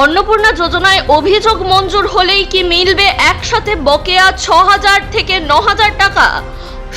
অন্নপূর্ণা যোজনায় অভিযোগ মঞ্জুর হলেই কি মিলবে একসাথে বকেয়া ৬,০০০ থেকে ৯,০০০ টাকা?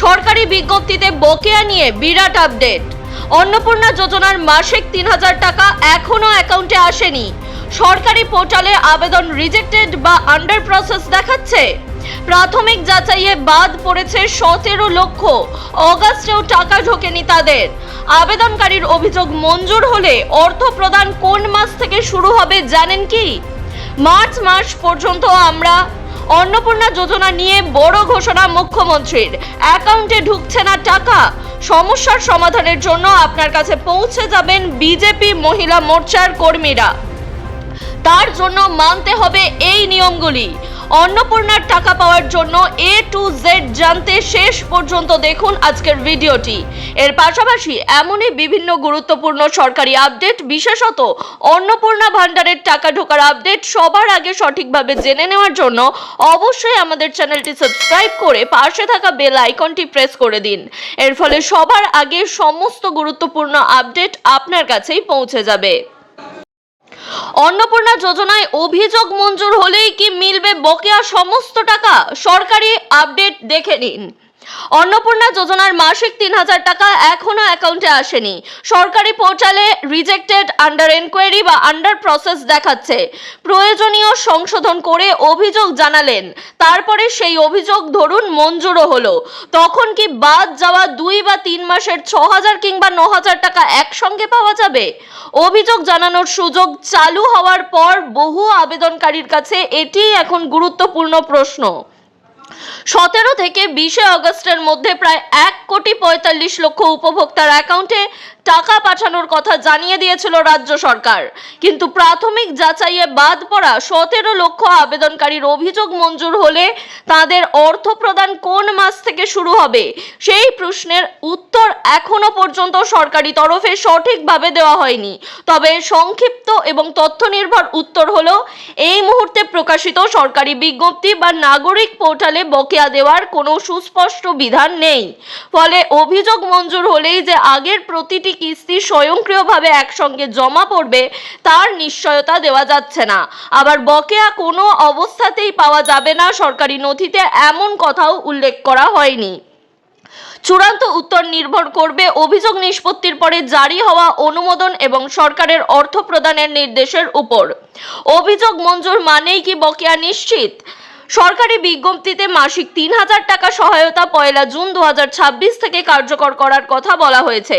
সরকারি বিজ্ঞপ্তিতে বকেয়া নিয়ে বিরাট আপডেট। অন্নপূর্ণা যোজনার মাসিক ৩,০০০ টাকা এখনো অ্যাকাউন্টে আসেনি। সরকারি পোর্টালে আবেদন রিজেক্টেড বা আন্ডার প্রসেস দেখাচ্ছে। প্রাথমিক যাচাইয়ে বাদ পড়েছে ১৭ লক্ষ। অগাস্টেও টাকা ঢোকেনি তাদের। আবেদনকারীর অভিযোগ মঞ্জুর হলে অর্থ প্রদান কোন মাস থেকে শুরু হবে জানেন কি? মার্চ মাস পর্যন্ত আমরা অন্নপূর্ণা যোজনা নিয়ে বড় ঘোষণা মুখ্যমন্ত্রীর। অ্যাকাউন্টে ঢুকছে না টাকা। সমস্যার সমাধানের জন্য আপনার কাছে পৌঁছে যাবেন বিজেপি মহিলা মোর্চার কর্মীরা। তার জন্য মানতে হবে এই নিয়মগুলি। অন্নপূর্ণার টাকা পাওয়ার জন্য A to Z জানতে শেষ পর্যন্ত দেখুন আজকের ভিডিওটি। এর পাশাপাশি এমনই বিভিন্ন গুরুত্বপূর্ণ সরকারি আপডেট, বিশেষত অন্নপূর্ণা ভান্ডারের টাকা ঢোকার আপডেট সবার আগে সঠিকভাবে জেনে নেওয়ার জন্য অবশ্যই আমাদের চ্যানেলটি সাবস্ক্রাইব করে পাশে থাকা বেল আইকনটি প্রেস করে দিন। এর ফলে সবার আগে সমস্ত গুরুত্বপূর্ণ আপডেট আপনার কাছেই পৌঁছে যাবে। অন্নপূর্ণা যোজনায় অভিযোগ মঞ্জুর হলেই কি মিলবে বকেয়া সমস্ত টাকা? সরকারি আপডেট দেখে নিন। অন্নপূর্ণা যোজনার মাসিক ৩,০০০ টাকা এখনো অ্যাকাউন্টে আসেনি। সরকারি পোর্টালে রিজেক্টেড, আন্ডার এনকোয়ারি বা আন্ডার প্রসেস দেখাচ্ছে। প্রয়োজনীয় সংশোধন করে অভিযোগ জানালেন, তারপরে সেই অভিযোগ ধরুন মঞ্জুরও হলো, তখন কি বাদ যাওয়া ২ বা ৩ মাসের ৬,০০০ কিংবা ৯,০০০ টাকা একসঙ্গে পাওয়া যাবে? অভিযোগ জানানোর সুযোগ চালু হওয়ার পর বহু আবেদনকারীর কাছে এটিই এখন গুরুত্বপূর্ণ প্রশ্ন। ১৭ থেকে ২০ আগস্টের মধ্যে প্রায় ১,৪৫,০০,০০০ উপভোক্তার অ্যাকাউন্টে টাকা পাঠানোর কথা জানিয়ে দিয়েছিল রাজ্য সরকার। কিন্তু প্রাথমিক যাচাইয়ে বাদ পড়া ১৭ লক্ষ আবেদনকারীর অভিযোগ মঞ্জুর হলে তাদের অর্থ প্রদান কোন মাস থেকে শুরু হবে সেই প্রশ্নের উত্তর এখনো পর্যন্ত সরকারি তরফে সঠিকভাবে দেওয়া হয়নি। তবে সংক্ষিপ্ত এবং তথ্য নির্ভর উত্তর হলো, এই মুহূর্তে প্রকাশিত সরকারি বিজ্ঞপ্তি বা নাগরিক পোর্টালে বকেয়া দেওয়ার কোনো সুস্পষ্ট বিধান নেই। ফলে অভিযোগ মঞ্জুর হলেই যে আগের প্রতিটি কিস্তি স্বয়ংক্রিয়ভাবে একসঙ্গে জমা পড়বে তার নিশ্চয়তা দেওয়া যাচ্ছে না। আবার বকেয়া কোনো অবস্থাতেই পাওয়া যাবে না সরকারি নথিতে এমন কথাও উল্লেখ করা হয়নি। চূড়ান্ত উত্তর নির্ভর করবে অভিযোগ নিষ্পত্তির পরে জারি হওয়া অনুমোদন এবং সরকারের অর্থ প্রদানের নির্দেশের উপর। অভিযোগ মঞ্জুর মানেই কি বকেয়া নিশ্চিত? সরকারি বিজ্ঞপ্তিতে মাসিক ৩,০০০ টাকা সহায়তা ১ জুন ২০২৬ থেকে কার্যকর করার কথা বলা হয়েছে।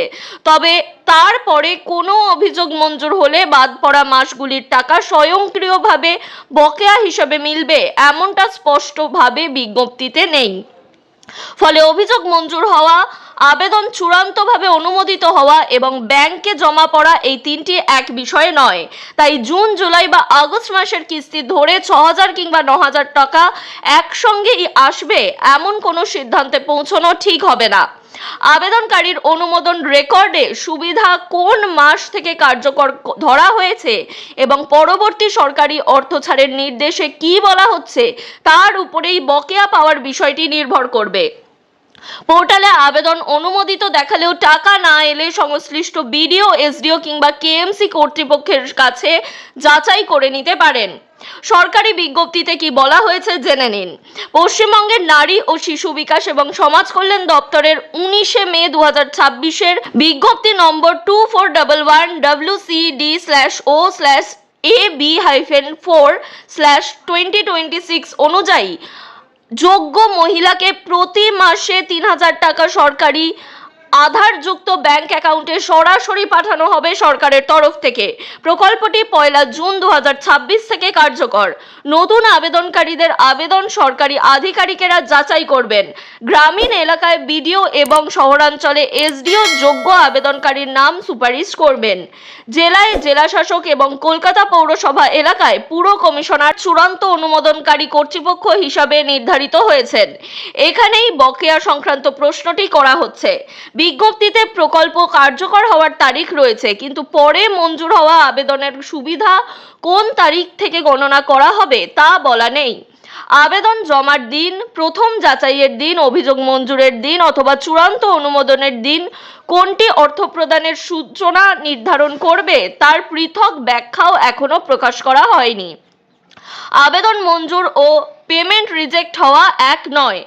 তবে তারপরে কোনো অভিযোগ মঞ্জুর হলে বাদ পড়া মাসগুলির টাকা স্বয়ংক্রিয়ভাবে বকেয়া হিসেবে মিলবে এমনটা স্পষ্টভাবে বিজ্ঞপ্তিতে নেই। ফলে অভিযোগ মঞ্জুর হওয়া, আবেদন চূড়ান্তভাবে অনুমোদিত হওয়া এবং ব্যাংকে জমা পড়া এই তিনটি এক বিষয় নয়। তাই জুন, জুলাই বা আগস্ট মাসের কিস্তি ধরে ৬,০০০ কিংবা ৯,০০০ টাকা একসঙ্গেই আসবে এমন কোনো সিদ্ধান্তে পৌঁছানো ঠিক হবে না। আবেদনকারীর অনুমোদন রেকর্ডে সুবিধা কোন মাস থেকে কার্যকর ধরা হয়েছে এবং পরবর্তী সরকারি অর্থ ছাড়ের নির্দেশে কি বলা হচ্ছে তার উপরেই বকেয়া পাওয়ার বিষয়টি নির্ভর করবে। পোর্টালে আবেদন অনুমোদিত দেখালেও টাকা না এলে সংশ্লিষ্ট বিডিও, এসডিও কিংবা কেএমসি কর্তৃপক্ষের কাছে যাচাই করে নিতে পারেন। সরকারি বিজ্ঞপ্তিতে কি বলা হয়েছে জেনে নিন। পশ্চিমবঙ্গের নারী ও শিশু বিকাশ এবং সমাজ কল্যাণ দপ্তরের ১৯ মে ২০২৬-এর বিজ্ঞপ্তি নম্বর 2411 WCD/O/AB-4/2026 অনুযায়ী যোগ্য মহিলাকে প্রতি মাসে ৩,০০০ টাকা সরকারি আধারযুক্ত ব্যাংক অ্যাকাউন্টে সরাসরি পাঠানো হবে সরকারের তরফ থেকে। প্রকল্পটি ১ জুন ২০২৬ থেকে কার্যকর। নতুন আবেদনকারীদের আবেদন সরকারি আধিকারিকেরা যাচাই করবেন। গ্রামীণ এলাকায় বিডিও এবং শহরাঞ্চলে এসডিও যোগ্য আবেদনকারীর নাম সুপারিশ করবেন। জেলায় জেলাশাসক এবং কলকাতা পৌরসভা এলাকায় পুর কমিশনার চূড়ান্ত অনুমোদনকারী কর্তৃপক্ষ হিসাবে নির্ধারিত হয়েছেন। এখানেই বকেয়া সংক্রান্ত প্রশ্নটি করা হচ্ছে। বিজ্ঞপ্তিতে প্রকল্প কার্যকর হওয়ার তারিখ রয়েছে, কিন্তু পরে মঞ্জুর হওয়া আবেদনের সুবিধা কোন তারিখ থেকে গণনা করা হবে তা বলা নেই। আবেদন জমার দিন, প্রথম যাচাইয়ের দিন, অভিযোগ মঞ্জুরের দিন অথবা চূড়ান্ত অনুমোদনের দিন কোনটি অর্থ প্রদানের সূচনা নির্ধারণ করবে তার পৃথক ব্যাখ্যাও এখনো প্রকাশ করা হয়নি। আবেদন মঞ্জুর ও পেমেন্ট রিজেক্ট হওয়া এক নয়।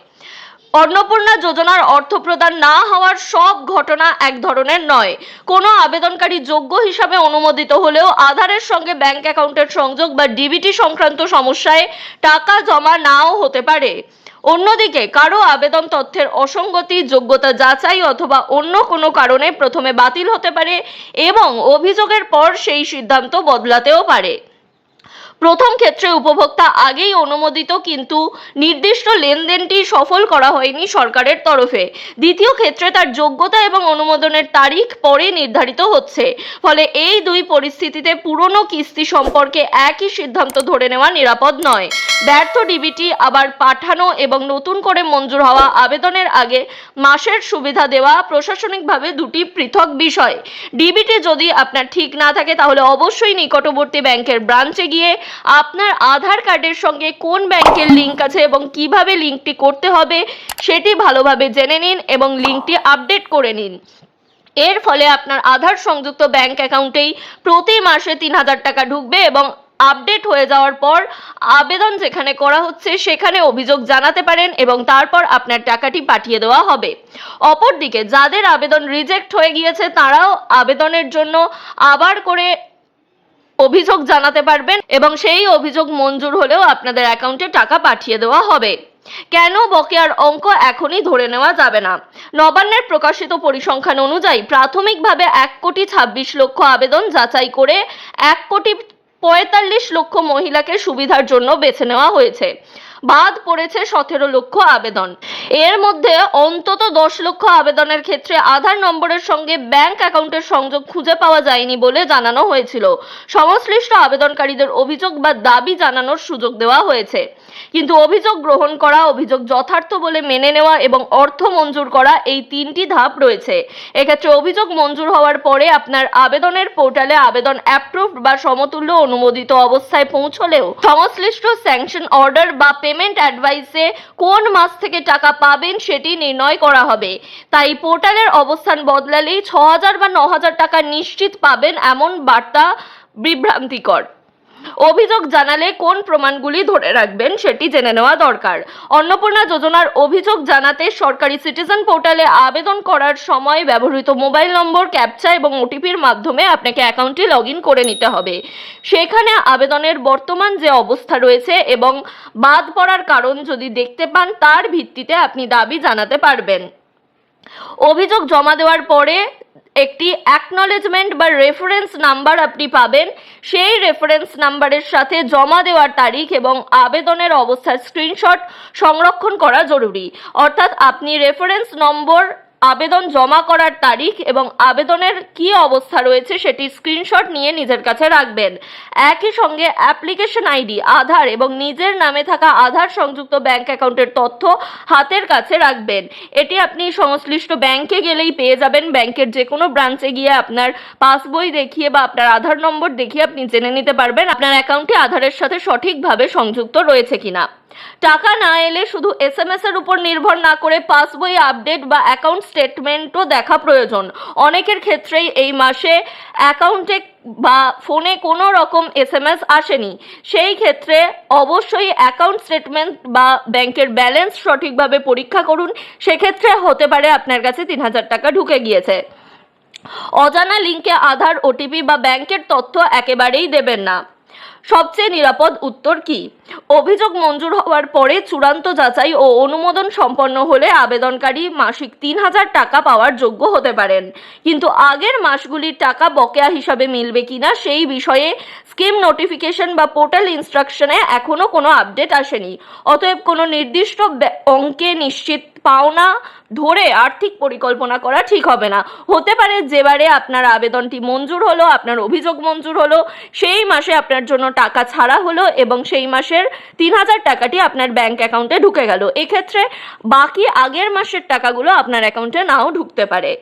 অন্নপূর্ণা যোজনার অর্থ প্রদান না হওয়ার সব ঘটনা এক ধরনের নয়। কোনো আবেদনকারী যোগ্য হিসাবে অনুমোদিত হলেও আধারের সঙ্গে ব্যাংক অ্যাকাউন্টের সংযোগ বা ডিবিটি সংক্রান্ত সমস্যায় টাকা জমা নাও হতে পারে। অন্যদিকে কারো আবেদন তথ্যের অসঙ্গতি, যোগ্যতা যাচাই অথবা অন্য কোনো কারণে প্রথমে বাতিল হতে পারে এবং অভিযোগের পর সেই সিদ্ধান্ত বদলাতেও পারে। প্রথম ক্ষেত্রে উপভোক্তা আগেই অনুমোদিত, কিন্তু নির্দিষ্ট লেনদেনটি সফল করা হয়নি সরকারের তরফে। দ্বিতীয় ক্ষেত্রে তার যোগ্যতা এবং অনুমোদনের তারিখ পরে নির্ধারিত হচ্ছে। ফলে এই দুই পরিস্থিতিতে পুরনো কিস্তি সম্পর্কে একই সিদ্ধান্ত ধরে নেওয়া নিরাপদ নয়। ব্যর্থ ডিবিটি আবার পাঠানো এবং নতুন করে মঞ্জুর হওয়া আবেদনের আগে মাসের সুবিধা দেওয়া প্রশাসনিকভাবে দুটি পৃথক বিষয়। ডিবিটি যদি আপনার ঠিক না থাকে তাহলে অবশ্যই নিকটবর্তী ব্যাংকের ব্রাঞ্চে গিয়ে আপনার আধার কার্ডের সঙ্গে কোন ব্যাংকের লিংক আছে এবং কিভাবে লিংকটি করতে হবে সেটি ভালোভাবে জেনে নিন এবং লিংকটি আপডেট করে নিন। এর ফলে আপনার আধার সংযুক্ত ব্যাংক অ্যাকাউন্টেই প্রতি মাসে ৩,০০০ টাকা ঢুকবে এবং আপডেট হয়ে যাওয়ার পর আবেদন যেখানে করা হচ্ছে সেখানে অভিযোগ জানাতে পারেন এবং তারপর আপনার টাকাটি পাঠিয়ে দেওয়া হবে। অপরদিকে যাদের আবেদন রিজেক্ট হয়ে গিয়েছে তারাও আবেদনের জন্য আবার করে অভিযোগ জানাতে পারবেন এবং সেই অভিযোগ মঞ্জুর হলেও আপনাদের অ্যাকাউন্টে টাকা পাঠিয়ে দেওয়া হবে। কেন বকেয়ার অঙ্ক এখনই ধরে নেওয়া যাবে না? নবান্নের প্রকাশিত পরিসংখ্যান অনুযায়ী প্রাথমিকভাবে 1,26,00,000 আবেদন যাচাই করে 1,45,00,000 মহিলাকে সুবিধার জন্য বেছে নেওয়া হয়েছে। বাদ পড়েছে 17 লক্ষ আবেদন। এর মধ্যে অন্তত 10 লক্ষ আবেদনের ক্ষেত্রে আধার নম্বরের সঙ্গে ব্যাংক অ্যাকাউন্টের সংযোগ খুঁজে পাওয়া যায়নি বলে জানানো হয়েছিল। সংশ্লিষ্ট আবেদনকারীদের অভিযোগ বা দাবি জানানোর সুযোগ দেওয়া হয়েছে, কিন্তু অভিযোগ গ্রহণ করা, অভিযোগ যথার্থ বলে মেনে নেওয়া এবং অর্থ মঞ্জুর করা এই তিনটি ধাপ রয়েছে। এক্ষেত্রে অভিযোগ মঞ্জুর হওয়ার পরে আপনার আবেদনের পোর্টালে আবেদন অ্যাপ্রুভড বা সমতুল্য অনুমোদিত অবস্থায় পৌঁছলেও সংশ্লিষ্ট স্যাংশন অর্ডার বা পেমেন্ট অ্যাডভাইসে কোন মাস থেকে টাকা পাবেন সেটি নির্ণয় করা হবে। তাই পোর্টালের অবস্থান বদলালেই 6,000 বা 9,000 টাকা নিশ্চিত পাবেন এমন বার্তা বিভ্রান্তিকর। অভিযোগ জানালে কোন প্রমাণগুলি ধরে রাখবেন সেটি জেনে নেওয়া দরকার। অন্নপূর্ণা যোজনার অভিযোগ জানাতে সরকারি সিটিজেন পোর্টালে আবেদন করার সময় ব্যবহৃত মোবাইল নম্বর, ক্যাপচা এবং ওটিপির মাধ্যমে আপনাকে অ্যাকাউন্টটি লগইন করে নিতে হবে। সেখানে আবেদনের বর্তমান যে অবস্থা রয়েছে এবং বাদ পড়ার কারণ যদি দেখতে পান তার ভিত্তিতে আপনি দাবি জানাতে পারবেন। অভিযোগ জমা দেওয়ার পরে একটি অ্যাকনলেজমেন্ট বা রেফারেন্স নাম্বার আপনি পাবেন। সেই রেফারেন্স নাম্বারের সাথে জমা দেওয়ার তারিখ এবং আবেদনের অবস্থার স্ক্রিনশট সংরক্ষণ করা জরুরি। অর্থাৎ আপনি রেফারেন্স নম্বর, আবেদন জমা করার তারিখ এবং আবেদনের কি অবস্থা রয়েছে সেটি স্ক্রিনশট নিয়ে নিজের কাছে রাখবেন। একই সঙ্গে অ্যাপ্লিকেশন আইডি, আধার এবং নিজের নামে থাকা আধার সংযুক্ত ব্যাংক অ্যাকাউন্টের তথ্য হাতের কাছে রাখবেন। এটি আপনি সংশ্লিষ্ট ব্যাংকে গেলেই পেয়ে যাবেন। ব্যাংকের যে কোনো ব্রাঞ্চে গিয়ে আপনার পাসবই দেখিয়ে বা আপনার আধার নম্বর দেখিয়ে আপনি জেনে নিতে পারবেন আপনার অ্যাকাউন্টটি আধারের সাথে সঠিকভাবে সংযুক্ত রয়েছে কিনা। টাকা না এলে শুধু SMS এর উপর নির্ভর না করে পাসবই আপডেট বা অ্যাকাউন্ট স্টেটমেন্টও দেখা প্রয়োজন। অনেকের ক্ষেত্রেই এই মাসে অ্যাকাউন্টে বা ফোনে কোনো রকম SMS আসেনি। সেই ক্ষেত্রে অবশ্যই অ্যাকাউন্ট স্টেটমেন্ট বা ব্যাংকের ব্যালেন্স সঠিকভাবে পরীক্ষা করুন। সেক্ষেত্রে হতে পারে আপনার কাছে 3,000 টাকা ঢুকে গিয়েছে। অজানা লিঙ্কে আধার, ওটিপি বা ব্যাংকের তথ্য একেবারেই দেবেন না। সবচেয়ে নিরাপদ উত্তর কি? অভিযোগ মঞ্জুর হওয়ার পরে চূড়ান্ত যাচাই ও অনুমোদন সম্পন্ন হলে আবেদনকারী মাসিক 3,000 টাকা পাওয়ার যোগ্য হতে পারেন। কিন্তু আগের মাসগুলির টাকা বকেয়া হিসাবে মিলবে কিনা সেই বিষয়ে স্কিম নোটিফিকেশন বা পোর্টাল ইনস্ট্রাকশনে এখনো কোনো আপডেট আসেনি। অতএব কোনো নির্দিষ্ট অঙ্কে নিশ্চিত পাওনা ধরে আর্থিক পরিকল্পনা করা ঠিক হবে না। হতে পারে যেবারে আপনার আবেদনটি মঞ্জুর হলো, আপনার অভিযোগ মঞ্জুর হলো, সেই মাসে আপনার জন্য টাকা ছাড়া হলো এবং সেই মাসের 3,000 টাকাটি আপনার ব্যাংক অ্যাকাউন্টে ঢুকে গেল। এক্ষেত্রে বাকি আগের মাসের টাকাগুলো আপনার অ্যাকাউন্টে নাও ঢুকতে পারে।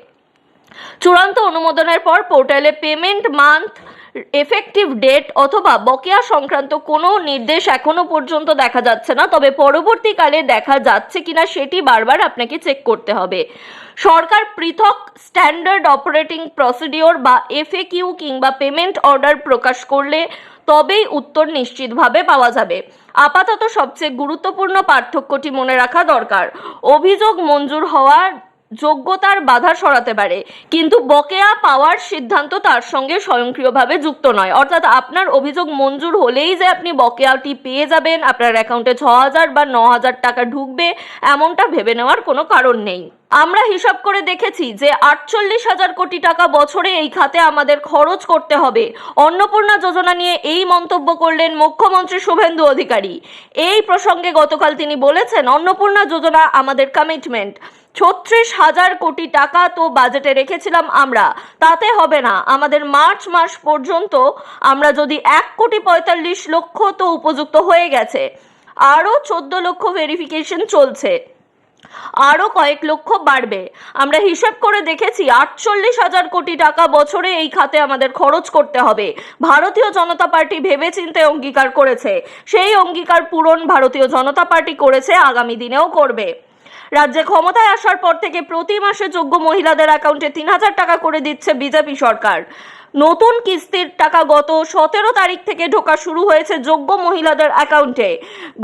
চূড়ান্ত অনুমোদনের পর পোর্টালে পেমেন্ট মান্থ, এফেক্টিভ ডেট অথবা বকেয়া সংক্রান্ত কোনো নির্দেশ এখনো পর্যন্ত দেখা যাচ্ছে না, তবে পরবর্তীকালে দেখা যাচ্ছে কিনা সেটি বারবার আপনাকে চেক করতে হবে। সরকার পৃথক স্ট্যান্ডার্ড অপারেটিং প্রসিডিওর বা এফএকিউ কিংবা পেমেন্ট অর্ডার প্রকাশ করলে তবেই উত্তর নিশ্চিতভাবে পাওয়া যাবে। আপাতত সবচেয়ে গুরুত্বপূর্ণ পার্থক্যটি মনে রাখা দরকার। অভিযোগ মঞ্জুর হওয়ার যোগ্যতার বাধা সরাতে পারে, কিন্তু বকেয়া পাওয়ার সিদ্ধান্ত তার সঙ্গে স্বয়ংক্রিয়ভাবে যুক্ত নয়। অর্থাৎ আপনার অভিযোগ মঞ্জুর হলেই যে আপনি বকেয়াটি পেয়ে যাবেন, আপনার অ্যাকাউন্টে 6,000 বা 9,000 টাকা ঢুকবে, এমনটা ভেবে নেওয়ার কোনো কারণ নেই। আমরা হিসাব করে দেখেছি যে 48,000 কোটি টাকা বছরে এই খাতে আমাদের খরচ করতে হবে। অন্নপূর্ণা যোজনা নিয়ে এই মন্তব্য করলেন মুখ্যমন্ত্রী শুভেন্দু অধিকারী। এই প্রসঙ্গে গতকাল তিনি বলেছেন, অন্নপূর্ণা যোজনা আমাদের কমিটমেন্ট। 36,000 কোটি টাকা তো বাজেটে রেখেছিলাম আমরা, তাতে হবে না। আমাদের মার্চ মাস পর্যন্ত আমরা যদি 1,45,00,000 তো উপযুক্ত হয়ে গেছে, আরও 14 লক্ষ ভেরিফিকেশন চলছে, আরও কয়েক লক্ষ বাড়বে। আমরা হিসাব করে দেখেছি 48,000 কোটি টাকা বছরে এই খাতে আমাদের খরচ করতে হবে। ভারতীয় জনতা পার্টি ভেবেচিন্তে অঙ্গীকার করেছে, সেই অঙ্গীকার পূরণ ভারতীয় জনতা পার্টি করেছে, আগামী দিনেও করবে। রাজ্যে ক্ষমতায় আসার পর থেকে প্রতি মাসে যোগ্য মহিলাদের অ্যাকাউন্টে 3,000 টাকা করে দিচ্ছে বিজেপি সরকার। নতুন কিস্তির টাকা গত 17 তারিখ থেকে ঢোকা শুরু হয়েছে যোগ্য মহিলাদের অ্যাকাউন্টে।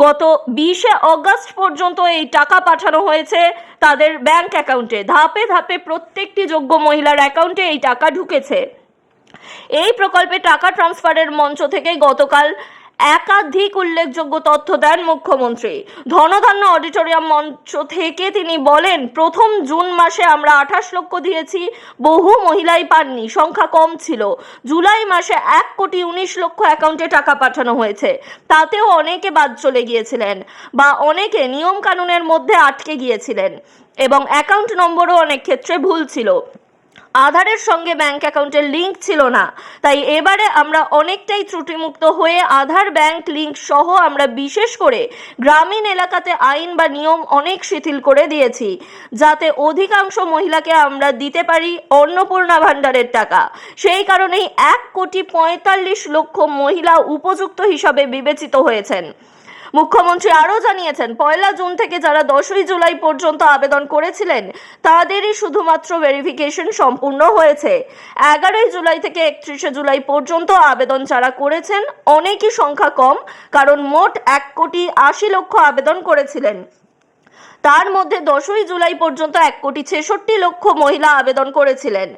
গত 20 অগস্ট পর্যন্ত এই টাকা পাঠানো হয়েছে তাদের ব্যাংক অ্যাকাউন্টে। ধাপে ধাপে প্রত্যেকটি যোগ্য মহিলার অ্যাকাউন্টে এই টাকা ঢুকেছে। এই প্রকল্পে টাকা ট্রান্সফারের মঞ্চ থেকে গতকাল একাধিক উল্লেখযোগ্য তথ্য দেন মুখ্যমন্ত্রী। ধনধান্য অডিটোরিয়াম মঞ্চ থেকে তিনি বলেন, প্রথম জুন মাসে আমরা 28 লক্ষ দিয়েছি, বহু মহিলাই পাননি, সংখ্যা কম ছিল। জুলাই মাসে 1,19,00,000 অ্যাকাউন্টে টাকা পাঠানো হয়েছে, তাতেও অনেকে বাদ চলে গিয়েছিলেন বা অনেকে নিয়ম কানুনের মধ্যে আটকে গিয়েছিলেন এবং অ্যাকাউন্ট নম্বরও অনেক ক্ষেত্রে ভুল ছিল। আধারের সঙ্গে ব্যাংক অ্যাকাউন্টের লিঙ্ক ছিল না, তাই এবারে আমরা অনেকটাই ত্রুটিমুক্ত হয়ে আধার ব্যাংক লিঙ্ক সহ আমরা বিশেষ করে গ্রামীণ এলাকাতে আইন বা নিয়ম অনেক শিথিল করে দিয়েছি, যাতে অধিকাংশ মহিলাকে আমরা দিতে পারি অন্নপূর্ণা ভাণ্ডারের টাকা। সেই কারণেই 1,45,00,000 মহিলা উপযুক্ত হিসাবে বিবেচিত হয়েছেন। মুখ্যমন্ত্রী আরও জানিয়েছেন, 1 জুন থেকে যারা 10 জুলাই পর্যন্ত আবেদন করেছিলেন তাদেরই শুধুমাত্র ভেরিফিকেশন সম্পূর্ণ হয়েছে। 11 জুলাই থেকে 31 জুলাই পর্যন্ত আবেদন যারা করেছেন অনেকই সংখ্যা কম, কারণ মোট 1,80,00,000 আবেদন করেছিলেন। তার মধ্যে 10 জুলাই পর্যন্ত 1,66,00,000 মহিলা আবেদন করেছিলেন।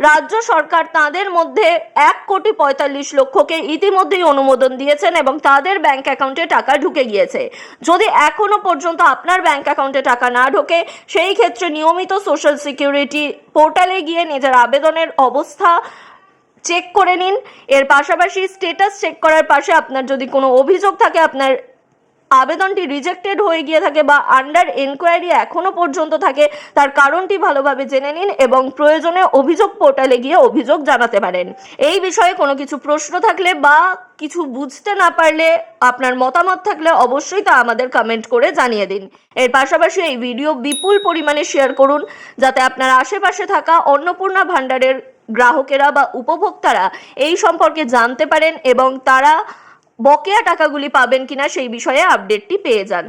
রাজ্য সরকার তাদের মধ্যে 1,45,00,000কে ইতিমধ্যেই অনুমোদন দিয়েছেন এবং তাদের ব্যাংক অ্যাকাউন্টে টাকা ঢুকে গিয়েছে। যদি এখনো পর্যন্ত আপনার ব্যাংক অ্যাকাউন্টে টাকা না ঢোকে, সেই ক্ষেত্রে নিয়মিত সোশ্যাল সিকিউরিটি পোর্টালে গিয়ে নিজের আবেদনের অবস্থা চেক করে নিন। এর পাশাপাশি স্ট্যাটাস চেক করার পাশে আপনার যদি কোনো অভিযোগ থাকে, আপনার আবেদনটি রিজেক্টেড হয়ে গিয়ে থাকে বা আন্ডার এনকোয়ারি এখনো পর্যন্ত থাকে, তার কারণটি ভালোভাবে জেনে নিন এবং প্রয়োজনে অভিযোগ পোর্টালে গিয়ে অভিযোগ জানাতে পারেন। এই বিষয়ে কোনো কিছু প্রশ্ন থাকলে বা কিছু বুঝতে না পারলে, আপনার মতামত থাকলে অবশ্যই তা আমাদের কমেন্ট করে জানিয়ে দিন। এর পাশাপাশি এই ভিডিও বিপুল পরিমাণে শেয়ার করুন, যাতে আপনার আশেপাশে থাকা অন্নপূর্ণা ভাণ্ডারের গ্রাহকেরা বা উপভোক্তারা এই সম্পর্কে জানতে পারেন এবং তারা বকেয়া টাকাগুলি পাবেন কিনা সেই বিষয়ে আপডেটটি পেয়ে যান।